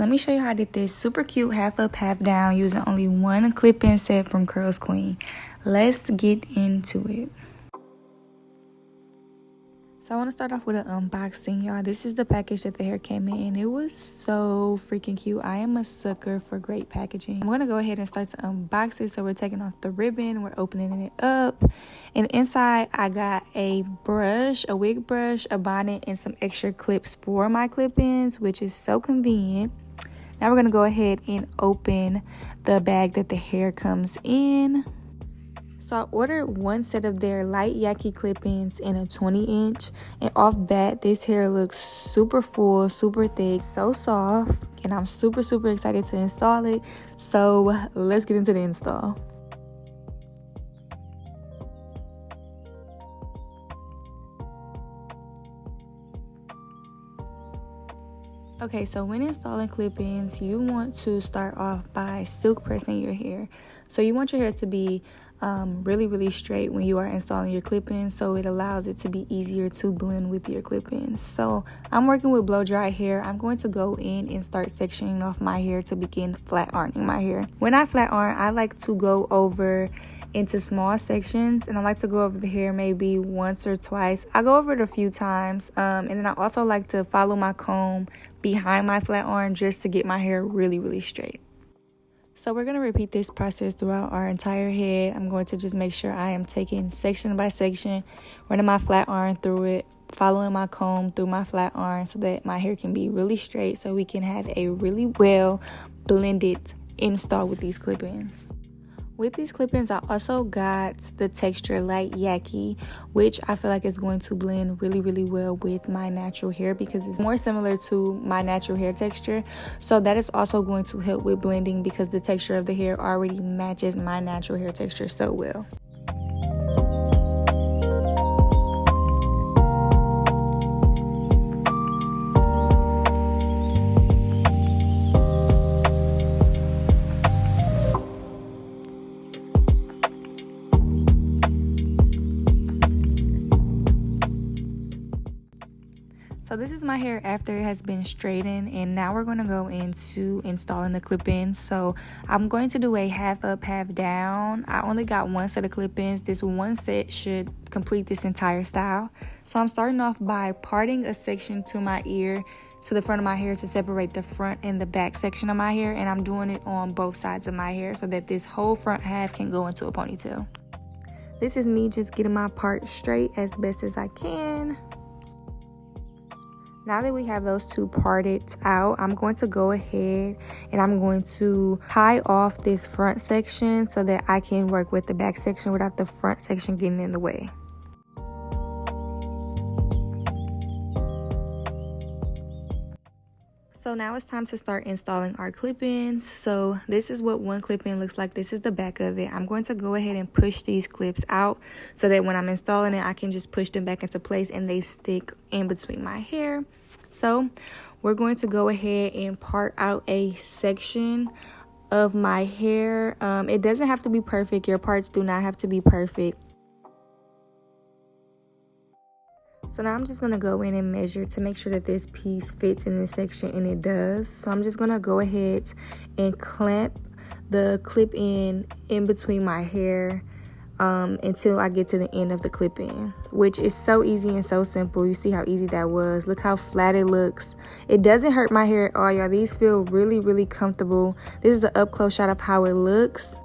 let me show you how I did this super cute half up, half down using only one clip-in set from Curlsqueen. Let's get into it. So I want to start off with an unboxing, y'all. This is the package that the hair came in. It was so freaking cute. I am a sucker for great packaging. I'm going to go ahead and start to unbox it. So we're taking off the ribbon. We're opening it up. And inside, I got a brush, a wig brush, a bonnet, and some extra clips for my clip-ins, which is so convenient. Now we're going to go ahead and open the bag that the hair comes in. So I ordered one set of their light yaki clip-ins in a 20-inch. And off bat, this hair looks super full, super thick, so soft. And I'm super excited to install it. So let's get into the install. Okay, so when installing clip-ins, you want to start off by silk pressing your hair. So you want your hair to be really straight when you are installing your clip-ins, so it allows it to be easier to blend with your clip-ins. So I'm working with blow dry hair. I'm going to go in and start sectioning off my hair to begin flat ironing my hair. When I flat iron, I like to go over into small sections, and I like to go over the hair maybe once or twice. I go over it a few times, and then I also like to follow my comb behind my flat iron just to get my hair really straight. So we're going to repeat this process throughout our entire head. I'm going to just make sure I am taking section by section, running my flat iron through it, following my comb through my flat iron so that my hair can be really straight, so we can have a really well blended install with these clip-ins. With these clip-ins, I also got the texture Light Yaki, which I feel like is going to blend really well with my natural hair because it's more similar to my natural hair texture. So that is also going to help with blending because the texture of the hair already matches my natural hair texture so well. So this is my hair after it has been straightened, and now we're going to go into installing the clip-ins. So I'm going to do a half up, half down. I only got one set of clip-ins. This one set should complete this entire style. So I'm starting off by parting a section to my ear to the front of my hair to separate the front and the back section of my hair, and I'm doing it on both sides of my hair so that this whole front half can go into a ponytail. This is me just getting my part straight as best as I can. Now that we have those two parted out, I'm going to go ahead and I'm going to tie off this front section so that I can work with the back section without the front section getting in the way. So now it's time to start installing our clip-ins. So this is what one clip-in looks like. This is the back of it. I'm going to go ahead and push these clips out so that when I'm installing it, I can just push them back into place and they stick in between my hair. So we're going to go ahead and part out a section of my hair. It doesn't have to be perfect. Your parts do not have to be perfect. So now I'm just going to go in and measure to make sure that this piece fits in this section, and it does. So I'm just going to go ahead and clamp the clip in between my hair until I get to the end of the clip in, which is so easy and so simple. You see how easy that was. Look how flat it looks. It doesn't hurt my hair at all, y'all. These feel really comfortable. This is an up close shot of how it looks.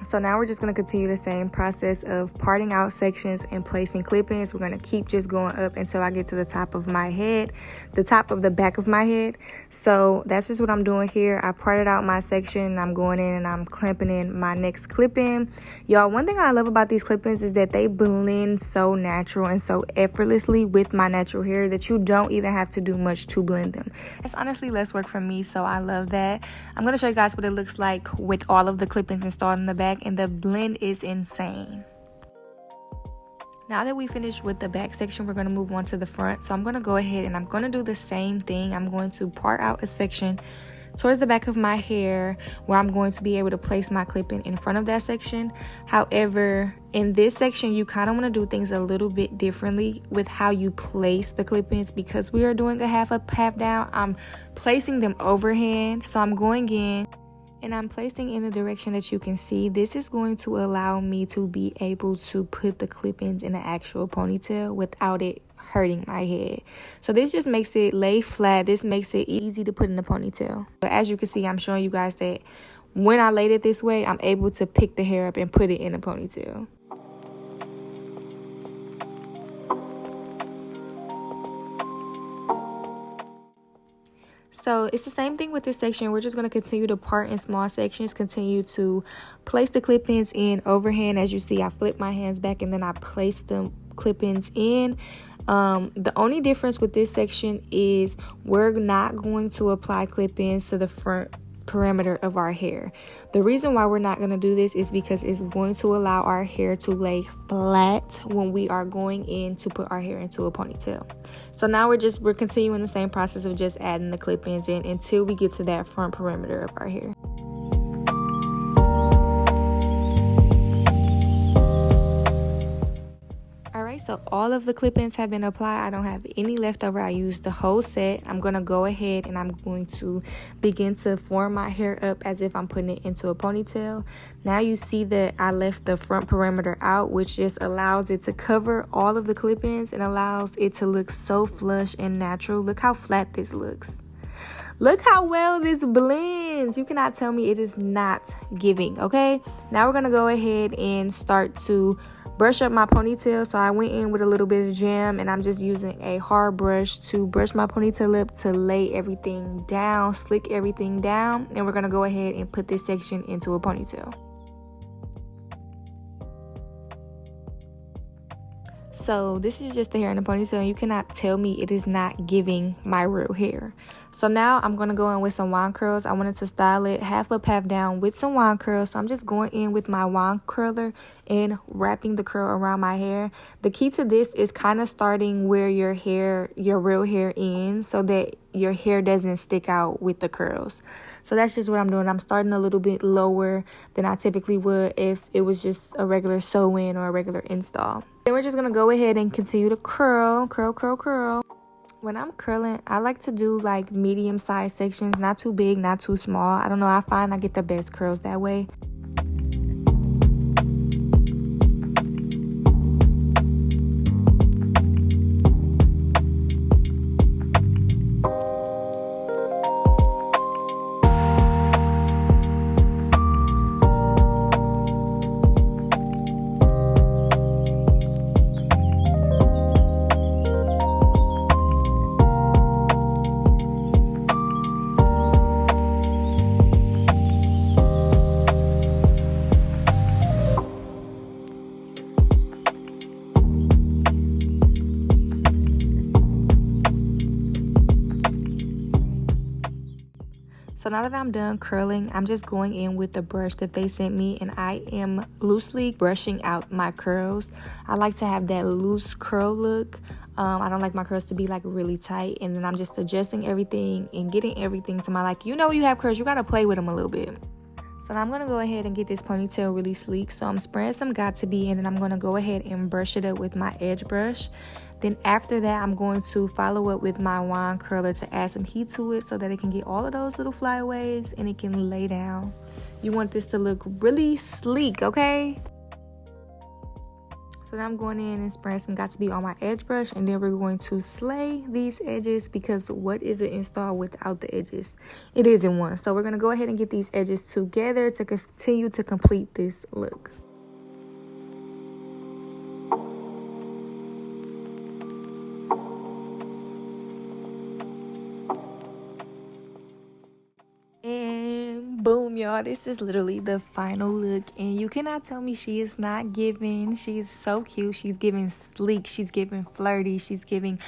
So now we're just going to continue the same process of parting out sections and placing clip-ins. We're going to keep just going up until I get to the top of my head, the top of the back of my head. So that's just what I'm doing here. I parted out my section and I'm going in and I'm clamping in my next clip-in. Y'all, one thing I love about these clip-ins is that they blend so natural and so effortlessly with my natural hair that you don't even have to do much to blend them. It's honestly less work for me, so I love that. I'm going to show you guys what it looks like with all of the clip-ins installed in the back, and the blend is insane. Now that we finished with the back section, we're going to move on to the front. So I'm going to go ahead and I'm going to do the same thing. I'm going to part out a section towards the back of my hair where I'm going to be able to place my clip in front of that section. However, in this section, you kind of want to do things a little bit differently with how you place the clip-ins. Because we are doing a half up, half down, I'm placing them overhand. So I'm going in and I'm placing in the direction that you can see. This is going to allow me to be able to put the clip-ins in an actual ponytail without it hurting my head. So this just makes it lay flat. This makes it easy to put in a ponytail. But as you can see, I'm showing you guys that when I laid it this way, I'm able to pick the hair up and put it in a ponytail. So it's the same thing with this section. We're just going to continue to part in small sections, continue to place the clip-ins in overhand. As you see, I flip my hands back and then I place the clip-ins in. The only difference with this section is we're not going to apply clip-ins to the front perimeter of our hair. The reason why we're not going to do this is because it's going to allow our hair to lay flat when we are going in to put our hair into a ponytail. So now we're continuing the same process of just adding the clip-ins in until we get to that front perimeter of our hair. So all of the clip-ins have been applied. I don't have any left over. I used the whole set. I'm going to go ahead and I'm going to begin to form my hair up as if I'm putting it into a ponytail. Now you see that I left the front perimeter out, which just allows it to cover all of the clip-ins and allows it to look so flush and natural. Look how flat this looks. Look how well this blends. You cannot tell me it is not giving, okay? Now we're going to go ahead and start to brush up my ponytail. So I went in with a little bit of jam and I'm just using a hard brush to brush my ponytail up to lay everything down, slick everything down. And we're going to go ahead and put this section into a ponytail. So this is just the hair in a ponytail, and you cannot tell me it is not giving my real hair. So now I'm going to go in with some wand curls. I wanted to style it half up, half down with some wand curls. So I'm just going in with my wand curler and wrapping the curl around my hair. The key to this is kind of starting where your real hair ends so that your hair doesn't stick out with the curls. So that's just what I'm doing. I'm starting a little bit lower than I typically would if it was just a regular sew-in or a regular install. Then we're just going to go ahead and continue to curl. When I'm curling, I like to do like medium-sized sections, not too big, not too small. I don't know, I find I get the best curls that way. So now that I'm done curling, I'm just going in with the brush that they sent me, and I am loosely brushing out my curls. I like to have that loose curl look. I don't like my curls to be like really tight, and then I'm just adjusting everything and getting everything to my like. You know, when you have curls, you gotta play with them a little bit. So now I'm gonna go ahead and get this ponytail really sleek. So I'm spraying some Got2b, and then I'm gonna go ahead and brush it up with my edge brush. Then after that, I'm going to follow up with my wand curler to add some heat to it so that it can get all of those little flyaways and it can lay down. You want this to look really sleek, okay? So now I'm going in and spraying some Got2b on my edge brush, and then we're going to slay these edges, because what is an install without the edges? It isn't one. So we're gonna go ahead and get these edges together to continue to complete this look. Boom, y'all, this is literally the final look, and you cannot tell me she is not giving. She is so cute. She's giving sleek, she's giving flirty, she's giving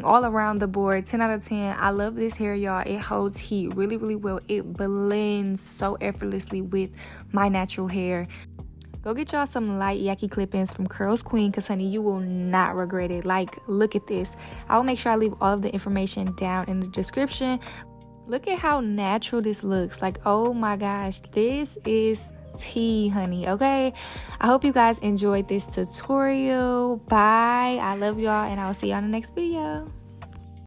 all around the board. 10 out of 10. I love this hair, y'all. It holds heat really, really well. It blends so effortlessly with my natural hair. Go get y'all some light yaki clip-ins from Curlsqueen, because honey, you will not regret it. Like, look at this. I will make sure I leave all of the information down in the description. Look at how natural this looks. Like, oh my gosh, this is tea, honey. Okay, I hope you guys enjoyed this tutorial. Bye. I love y'all, and I'll see you on the next video.